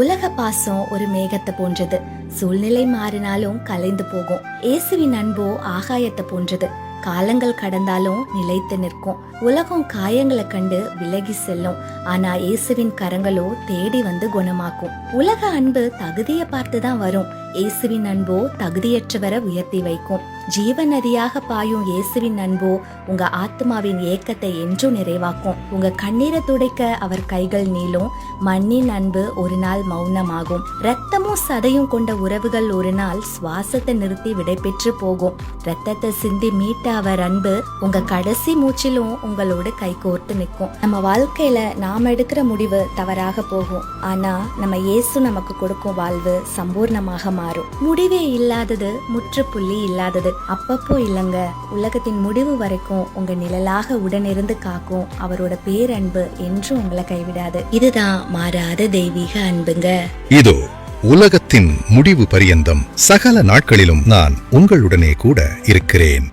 உலக பாசம் ஒரு மேகத்தை போன்றது. சூழ்நிலை மாறினாலும் கலைந்து போகும். இயேசுவின் அன்போ ஆகாயத்தை போன்றது. காலங்கள் கடந்தாலும் நிலைத்து நிற்கும். உலகம் காயங்களை கண்டு விலகி செல்லும். ஆனா இயேசுவின் கரங்களோ தேடி வந்து குணமாக்கும். உலக அன்பு தகுதியை பார்த்துதான் வரும். இயேசுவின் அன்போ தகுதியற்றவரை உயர்த்தி வைக்கும். ஜீவ நதியாக பாயும் இயேசுவின் அன்போ உங்க ஆத்மாவின் ஏக்கத்தை என்றும் நிறைவாக்கும். உங்க கண்ணீரை துடைக்க அவர் கைகள் நீளும். மண்ணின் அன்பு ஒரு நாள் மௌனமாகும். ரத்தமும் சதையும் கொண்ட உறவுகள் ஒரு நாள் சுவாசத்தை நிறுத்தி விடைபெற்று போகும். ரத்தத்தை சிந்தி மீட்ட அவர் அன்பு உங்க கடைசி மூச்சிலும் உங்களோட கை கோர்த்து நிற்கும். நம்ம வாழ்க்கையில நாம எடுக்கிற முடிவு தவறாக போகும். ஆனா நம்ம இயேசு நமக்கு கொடுக்கும் வாழ்வு சம்பூர்ணமாக மாறும். முடிவே இல்லாதது, முற்றுப்புள்ளி இல்லாதது. அப்பப்போ இல்லங்க, உலகத்தின் முடிவு வரைக்கும் உங்க நிழலாக உடனிருந்து காக்கும் அவரோட பேரன்பு என்றும் உங்களை கைவிடாது. இதுதான் மாறாத தெய்வீக அன்புங்க. இதோ உலகத்தின் முடிவு பரியந்தம் சகல நாட்களிலும் நான் உங்களுடனே கூட இருக்கிறேன்.